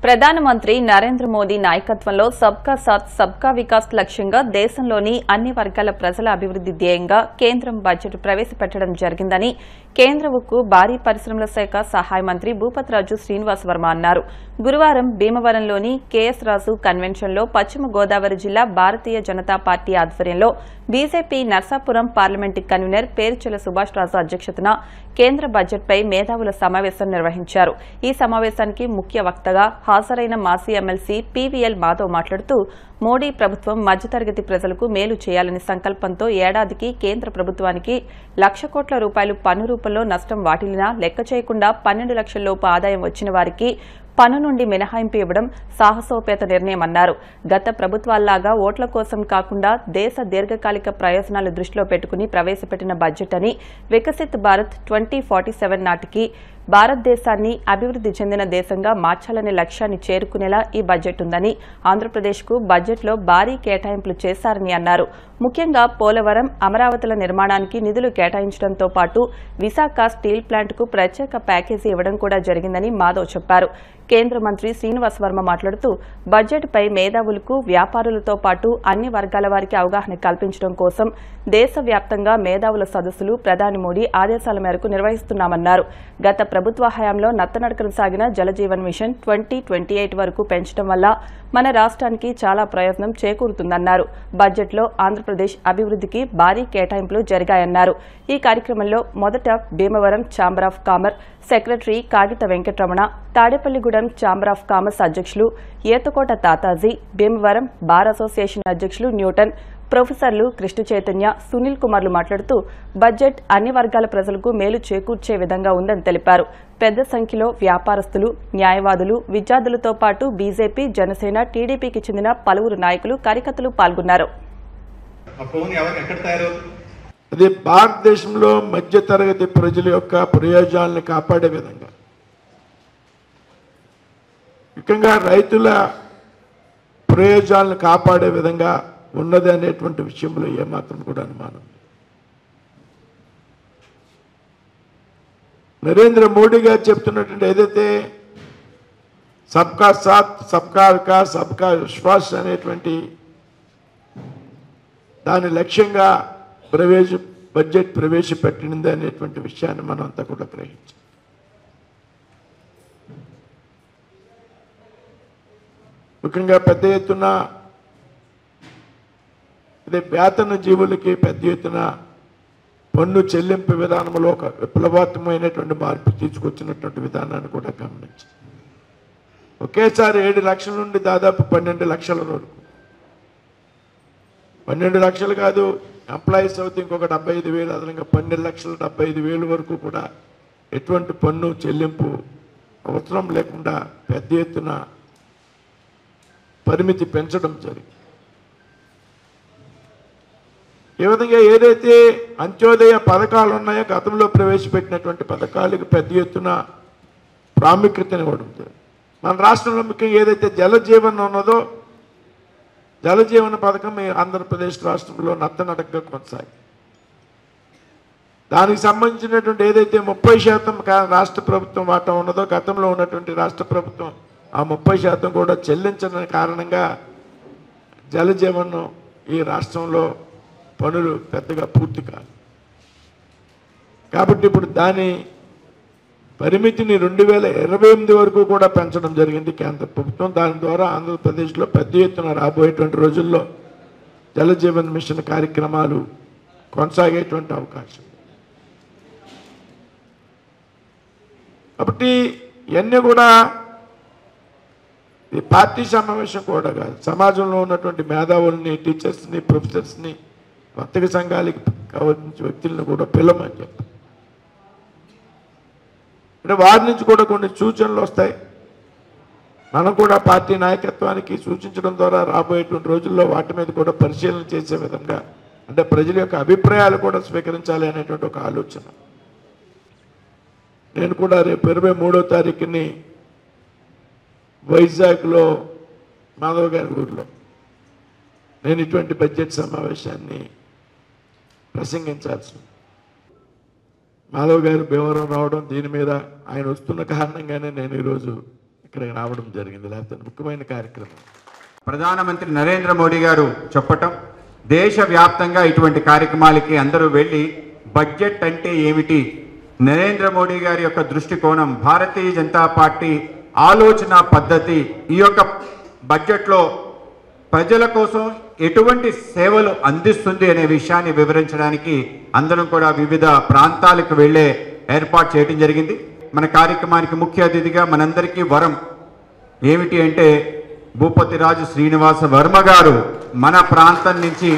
ప్రధానమంత్రి నరేంద్ర మోదీ నాయకత్వంలో సబ్కా సాత్ సబ్కా వికాస్ లక్ష్యంగా దేశంలోని అన్ని వర్గాల ప్రజల అభివృద్ది ధ్యేయంగా కేంద్రం బడ్జెట్ ప్రవేశపెట్టడం జరిగిందని కేంద్ర ఉక్కు భారీ పరిశ్రమల శాఖ సహాయ మంత్రి భూపతిరాజు శ్రీనివాస్ వర్మ అన్నారు. గురువారం భీమవరంలోని కేఎస్ రాజు కన్వెన్షన్లో పశ్చిమ గోదావరి జిల్లా భారతీయ జనతా పార్టీ ఆధ్వర్యంలో BJP Narsapuram parliament convener Perchela Subhash Raju అధ్యక్షతన కేంద్ర బడ్జెట్పై మేధావుల సమావేశం నిర్వహించారు. ఈ సమావేశానికి ముఖ్య వక్తగా హాజరైన మాజీ ఎమ్మెల్సీ పీవీఎల్ మాధవ్ మాట్లాడుతూ మోడీ ప్రభుత్వం మధ్యతరగతి ప్రజలకు మేలు చేయాలని సంకల్పంతో ఏడాదికి కేంద్ర ప్రభుత్వానికి ₹1,00,000 కోట్ల పన్ను రూపంలో నష్టం వాటిల్లినా లెక్క చేయకుండా 12 లక్షల లోపు ఆదాయం వచ్చిన వారికి పన్ను నుండి మినహాయింపు ఇవ్వడం సాహసోపేత నిర్ణయమన్నారు. గత ప్రభుత్వాల్లాగా ఓట్ల కోసం కాకుండా దేశ దీర్ఘకాలిక ప్రయోజనాలు దృష్టిలో పెట్టుకుని ప్రవేశపెట్టిన బడ్జెట్ అని వికసిత్ భారత్ 2047 నాటికి భారతదేశాన్ని అభివృద్ది చెందిన దేశంగా మార్చాలనే లక్ష్యాన్ని చేరుకునేలా ఈ బడ్జెట్ ఉందని, ఆంధ్రప్రదేశ్కు బడ్జెట్లో భారీ కేటాయింపులు చేశారని అన్నారు. ముఖ్యంగా పోలవరం, అమరావతిల నిర్మాణానికి నిధులు కేటాయించడంతో పాటు విశాఖ స్టీల్ ప్లాంట్కు ప్రత్యేక ప్యాకేజీ ఇవ్వడం కూడా జరిగిందని మాధవ్ చెప్పారు. కేంద్ర మంత్రి శ్రీనివాస్ వర్మ మాట్లాడుతూ బడ్జెట్పై మేధావులకు, వ్యాపారులతో పాటు అన్ని వర్గాల వారికి అవగాహన కల్పించడం కోసం దేశవ్యాప్తంగా మేధావుల సదస్సులు ప్రధాని మోడీ ఆదేశాల మేరకు నిర్వహిస్తున్నామన్నారు. గత ప్రభుత్వ హయాంలో నత్తనడకన సాగిన జలజీవన్ మిషన్ 2028 వరకు పెంచడం వల్ల మన రాష్ట్రానికి చాలా ప్రయోజనం చేకూరుతుందన్నారు. బడ్జెట్లో ఆంధ్రప్రదేశ్ అభివృద్దికి భారీ కేటాయింపులు జరిగాయన్నారు. ఈ కార్యక్రమంలో మొదట Bhimavaram chamber of commerce secretary Kagitha Venkataramana, Tadepalligudem chamber of commerce అధ్యక్షులు ఏతకోట తాతాజీ, భీమవరం బార్ అసోసియేషన్ అధ్యక్షులు న్యూటన్, ప్రొఫెసర్లు కృష్ణ చైతన్య, సునీల్ కుమార్లు మాట్లాడుతూ బడ్జెట్ అన్ని వర్గాల ప్రజలకు మేలు చేకూర్చే విధంగా ఉందని తెలిపారు. పెద్ద సంఖ్యలో వ్యాపారస్తులు, న్యాయవాదులు, విద్యార్థులతో పాటు బీజేపీ, జనసేన, టీడీపీకి చెందిన పలువురు నాయకులు, కార్యకర్తలు పాల్గొన్నారు. అది భారతదేశంలో మధ్యతరగతి ప్రజల యొక్క ప్రయోజనాలను కాపాడే విధంగా, ముఖ్యంగా రైతుల ప్రయోజనాలను కాపాడే విధంగా ఉన్నది అనేటువంటి విషయంలో ఏమాత్రం కూడా అనుమానం. నరేంద్ర మోడీ గారు చెప్తున్నటువంటి ఏదైతే సబ్కా సాత్ సబ్కా వికాస్ సబ్కా విశ్వాస్ అనేటువంటి దాని లక్ష్యంగా బడ్జెట్ ప్రవేశపెట్టింది అనేటువంటి విషయాన్ని మనం అంతా కూడా గ్రహించాం. ముఖ్యంగా పెద్ద ఎత్తున వేతన జీవులకి పెద్ద ఎత్తున పన్ను చెల్లింపు విధానంలో ఒక విప్లవాత్మకమైనటువంటి మార్పు తీసుకొచ్చినటువంటి విధానాన్ని కూడా గమనించి ఒకేసారి 7 లక్షల నుండి దాదాపు 12 లక్షల వరకు, 12 లక్షలు కాదు, ఎంప్లాయీస్ అవుతే ఇంకొక 75,000 అదనంగా 12,75,000 వరకు కూడా ఎటువంటి పన్ను చెల్లింపు అవసరం లేకుండా పెద్ద ఎత్తున పరిమితి పెంచడం జరిగింది. ఏ విధంగా ఏదైతే అంత్యోదయ పథకాలు ఉన్నాయో గతంలో ప్రవేశపెట్టినటువంటి పథకాలకు పెద్ద ఎత్తున ప్రాముఖ్యతనివ్వడం జరిగింది. మన రాష్ట్రంలో ముఖ్యంగా ఏదైతే జలజీవన్ ఉన్నదో జలజీవన పథకం ఆంధ్రప్రదేశ్ రాష్ట్రంలో నత్తనడకగా కొనసాగింది. దానికి సంబంధించినటువంటి ఏదైతే 30% రాష్ట్ర ప్రభుత్వం వాటా ఉన్నదో గతంలో ఉన్నటువంటి రాష్ట్ర ప్రభుత్వం ఆ 30% కూడా చెల్లించని కారణంగా జలజీవన్ ఈ రాష్ట్రంలో పనులు పెద్దగా పూర్తి కాదు. కాబట్టి ఇప్పుడు దాని పరిమితిని 2028 వరకు కూడా పెంచడం జరిగింది కేంద్ర ప్రభుత్వం. దాని ద్వారా ఆంధ్రప్రదేశ్లో పెద్ద ఎత్తున రాబోయేటువంటి రోజుల్లో జలజీవన్ మిషన్ కార్యక్రమాలు కొనసాగేటువంటి అవకాశం. కాబట్టి ఇవన్నీ కూడా ఈ పార్టీ సమావేశం కూడా కాదు, సమాజంలో ఉన్నటువంటి మేధావుల్ని, టీచర్స్ని, ప్రొఫెసర్స్ని, వర్తక సంఘాలకి కావాల్సిన వ్యక్తులను కూడా పిలవమని చెప్పి అంటే వారి నుంచి కూడా కొన్ని సూచనలు వస్తాయి. మనం కూడా పార్టీ నాయకత్వానికి సూచించడం ద్వారా రాబోయేటువంటి రోజుల్లో వాటి మీద కూడా పరిశీలన చేసే విధంగా, అంటే ప్రజల యొక్క అభిప్రాయాలు కూడా స్వీకరించాలి అనేటువంటి ఒక ఆలోచన. నేను కూడా రేపు 23వ తారీఖుని వైజాగ్లో మాధవ్ గారి ఊరిలో నేను ఇటువంటి బడ్జెట్ సమావేశాన్ని ప్రసంగించాల్సి ఉంది. మాధవ్ గారు భీమవరం రావడం, దీని మీద ఆయన వస్తున్న కారణంగానే నేను ఈరోజు ఇక్కడికి రావడం జరిగింది. లేకపోతే ముఖ్యమైన కార్యక్రమం ప్రధానమంత్రి నరేంద్ర మోడీ గారు చెప్పటం, దేశవ్యాప్తంగా ఇటువంటి కార్యక్రమాలకి అందరూ వెళ్ళి బడ్జెట్ అంటే ఏమిటి, నరేంద్ర మోడీ గారి యొక్క దృష్టికోణం, భారతీయ జనతా పార్టీ ఆలోచన పద్ధతి, ఈ యొక్క బడ్జెట్లో ప్రజల కోసం ఎటువంటి సేవలు అందిస్తుంది అనే విషయాన్ని వివరించడానికి అందరం కూడా వివిధ ప్రాంతాలకు వెళ్ళే ఏర్పాటు చేయడం జరిగింది. మన కార్యక్రమానికి ముఖ్య అతిథిగా మనందరికీ వరం ఏమిటి అంటే భూపతిరాజు శ్రీనివాస వర్మ గారు మన ప్రాంతం నుంచి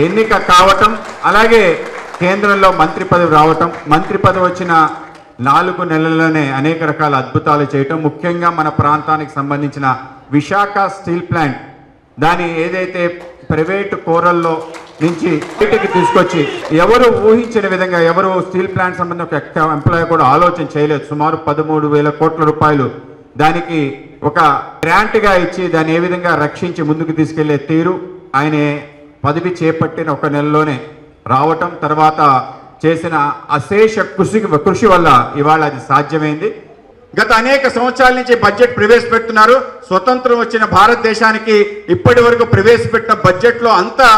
ఎన్నిక కావటం, అలాగే కేంద్రంలో మంత్రి పదవి రావటం, మంత్రి పదవి వచ్చిన 4 నెలల్లోనే అనేక రకాల అద్భుతాలు చేయటం, ముఖ్యంగా మన ప్రాంతానికి సంబంధించిన విశాఖ స్టీల్ ప్లాంట్ దాని ఏదైతే ప్రైవేటు కోరల్లో నుంచి బయటికి తీసుకొచ్చి ఎవరు ఊహించిన విధంగా, ఎవరు స్టీల్ ప్లాంట్ సంబంధించిన ఒక ఎంప్లాయీ కూడా ఆలోచన చేయలేదు, సుమారు 13,000 కోట్ల రూపాయలు దానికి ఒక గ్రాంట్గా ఇచ్చి దాన్ని ఏ విధంగా రక్షించి ముందుకు తీసుకెళ్లే తీరు, ఆయన పదవి చేపట్టిన 1 నెలలోనే రావటం, తర్వాత చేసిన అశేష కృషి వల్ల ఇవాళ అది సాధ్యమైంది. గత అనేక సంవత్సరాల నుంచి బడ్జెట్ ప్రవేశపెడుతున్నారు. స్వతంత్రం వచ్చిన భారతదేశానికి ఇప్పటి వరకు ప్రవేశపెట్టిన బడ్జెట్లో అంతా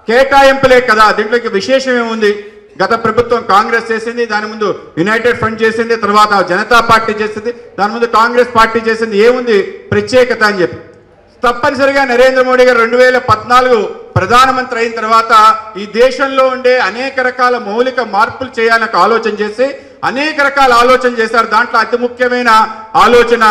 కేటాయింపులే కదా, దీంట్లోకి విశేషం ఏముంది? గత ప్రభుత్వం కాంగ్రెస్ చేసింది, దాని ముందు యునైటెడ్ ఫ్రంట్ చేసింది, తర్వాత జనతా పార్టీ చేసింది, దాని ముందు కాంగ్రెస్ పార్టీ చేసింది, ఏముంది ప్రత్యేకత అని చెప్పి. తప్పనిసరిగా నరేంద్ర మోడీ గారు 2014 ప్రధానమంత్రి అయిన తర్వాత ఈ దేశంలో ఉండే అనేక రకాల మౌలిక మార్పులు చేయాలని ఆలోచన చేసి అనేక రకాల ఆలోచన చేశారు. దాంట్లో అతి ముఖ్యమైన ఆలోచన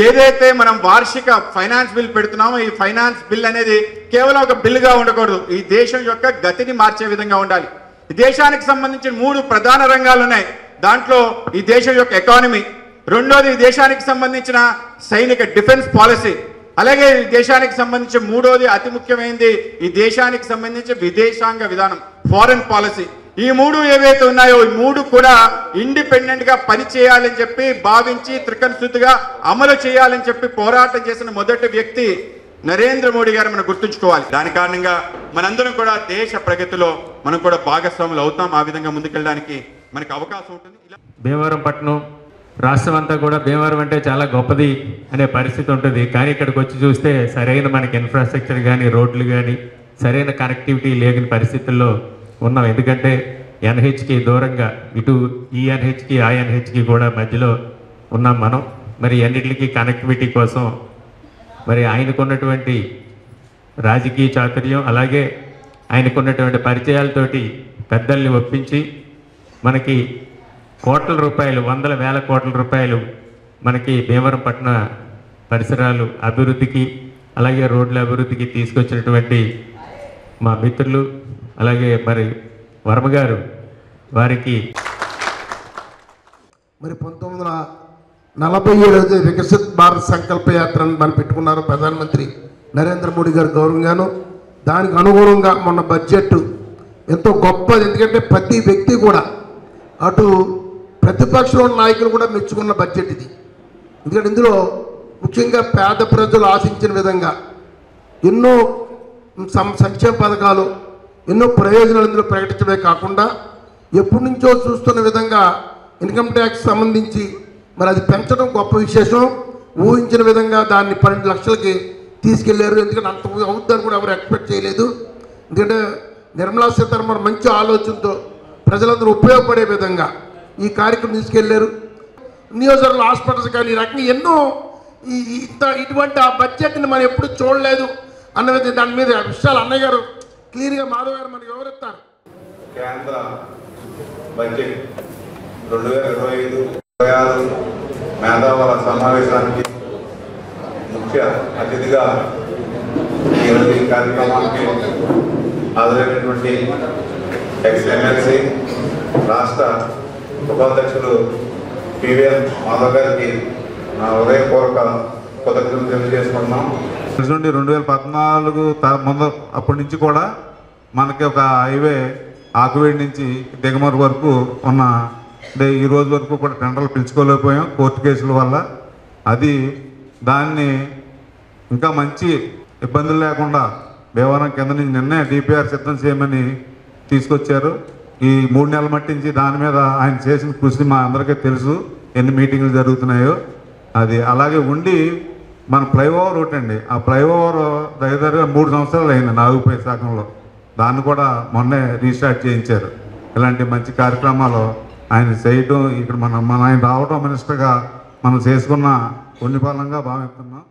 ఏదైతే మనం వార్షిక ఫైనాన్స్ బిల్ పెడుతున్నామో, ఈ ఫైనాన్స్ బిల్ అనేది కేవలం ఒక బిల్లుగా ఉండకూడదు, ఈ దేశం యొక్క గతిని మార్చే విధంగా ఉండాలి. ఈ దేశానికి సంబంధించిన 3 ప్రధాన రంగాలు ఉన్నాయి. దాంట్లో ఈ దేశం యొక్క ఎకానమీ, రెండోది ఈ దేశానికి సంబంధించిన సైనిక డిఫెన్స్ పాలసీ, అలాగే ఈ దేశానికి సంబంధించి మూడోది అతి ముఖ్యమైనది ఈ దేశానికి సంబంధించి విదేశాంగ విధానం, ఫారెన్ పాలసీ. ఈ 3 ఏవైతే ఉన్నాయో ఈ 3 కూడా ఇండిపెండెంట్ గా పనిచేయాలని చెప్పి భావించి త్రికరణ అమలు చేయాలని చెప్పి పోరాటం చేసిన మొదటి వ్యక్తి నరేంద్ర మోడీ గారు మనం గుర్తుంచుకోవాలి. దాని కారణంగా మనందరం కూడా దేశ ప్రగతిలో మనం కూడా భాగస్వాములు అవుతాం. ఆ విధంగా ముందుకెళ్ళడానికి మనకు అవకాశం ఉంటుంది. భీమవరం పట్టణం రాష్ట్రం అంతా కూడా భీమవరం అంటే చాలా గొప్పది అనే పరిస్థితి ఉంటుంది. కానీ ఇక్కడికి వచ్చి చూస్తే సరైన మనకి ఇన్ఫ్రాస్ట్రక్చర్ కానీ, రోడ్లు కానీ, సరైన కనెక్టివిటీ లేని పరిస్థితుల్లో ఉన్నాం. ఎందుకంటే ఎన్హెచ్కి దూరంగా ఇటు ఈ ఎన్హెచ్కి ఆ ఎన్హెచ్కి కూడా మధ్యలో ఉన్నాం మనం. మరి అన్నిటికీ కనెక్టివిటీ కోసం మరి ఆయనకున్నటువంటి రాజకీయ చాతుర్యం, అలాగే ఆయనకున్నటువంటి పరిచయాలతోటి పెద్దల్ని ఒప్పించి మనకి కోట్ల రూపాయలు, వందల వేల కోట్ల రూపాయలు మనకి భీమవరం పట్టణ పరిసరాలు అభివృద్ధికి, అలాగే రోడ్ల అభివృద్ధికి తీసుకొచ్చినటువంటి మా మిత్రులు, అలాగే మరి వర్మ గారు, వారికి మరి 1947 వికసిత్ భారత్ సంకల్ప యాత్రను మనం పెట్టుకున్నారు ప్రధానమంత్రి నరేంద్ర మోడీ గారు గౌరవంగాను. దానికి అనుగుణంగా మొన్న బడ్జెట్ ఎంతో గొప్పది. ఎందుకంటే ప్రతి వ్యక్తి కూడా, అటు ప్రతిపక్షంలో నాయకులు కూడా మెచ్చుకున్న బడ్జెట్ ఇది. ఎందుకంటే ఇందులో ముఖ్యంగా పేద ప్రజలు ఆశించిన విధంగా ఎన్నో సంక్షేమ పథకాలు, ఎన్నో ప్రయోజనాలు ఇందులో ప్రకటించడమే కాకుండా ఎప్పటి నుంచో చూస్తున్న విధంగా ఇన్కమ్ ట్యాక్స్ సంబంధించి మరి అది పెంచడం గొప్ప విశేషం. ఊహించిన విధంగా దాన్ని 12 లక్షలకి తీసుకెళ్లారు. ఎందుకంటే అంత అవుతుందని కూడా ఎవరు ఎక్స్పెక్ట్ చేయలేదు. ఎందుకంటే నిర్మలా సీతారామన్ మంచి ఆలోచనతో ప్రజలందరూ ఉపయోగపడే విధంగా ఈ కార్యక్రమం తీసుకెళ్లారు. నియోజకవర్గ హాస్పిటల్స్ కానీ ఈ రకంగా ఎన్నో ఇటువంటి ఆ బడ్జెట్ని మనం ఎప్పుడు చూడలేదు అన్న విధంగా దాని మీద విషయాలు అన్నయ్య గారు క్లియర్గా మాధవ్ గారు మనకు వివరిస్తారు. కేంద్ర బడ్జెట్ 2025-26 మేధావుల సమావేశానికి ముఖ్య అతిథిగా ఈరోజు ఈ కార్యక్రమానికి హాజరైనటువంటి ఎక్స్-ఎమ్మెల్సీ రాష్ట్ర ఉపాధ్యక్షులు పివిఎన్ మాధవ్ గారికి నా హృదయపూర్వక కృతజ్ఞతలు తెలియజేసుకుంటున్నాం. 2014 ముందు అప్పటి నుంచి కూడా మనకి ఒక హైవే ఆకువేడి నుంచి దిగమరు వరకు ఉన్న, అంటే ఈ రోజు వరకు కూడా టెండర్లు పిలుచుకోలేకపోయాం కోర్టు కేసుల వల్ల. అది దాన్ని ఇంకా మంచి ఇబ్బందులు లేకుండా భీమవరం కింద నుంచి నిన్నే డిపిఆర్ సిద్ధం చేయమని తీసుకొచ్చారు. ఈ 3 నెలల మట్టించి దాని మీద ఆయన చేసిన కృషి మా అందరికీ తెలుసు, ఎన్ని మీటింగ్లు జరుగుతున్నాయో. అది అలాగే ఉండి మన ఫ్లైఓవర్ ఒకటి అండి, ఆ ఫ్లైఓవర్ దగ్గరగా 3 సంవత్సరాలు అయింది నాగుపై శాఖంలో, దాన్ని కూడా మొన్నే రీస్టార్ట్ చేయించారు. ఇలాంటి మంచి కార్యక్రమాలు ఆయన చేయడం, ఇక్కడ మన ఆయన రావడం మినిస్టర్గా మనం చేసుకున్న పుణ్యఫలంగా భావిస్తున్నాం.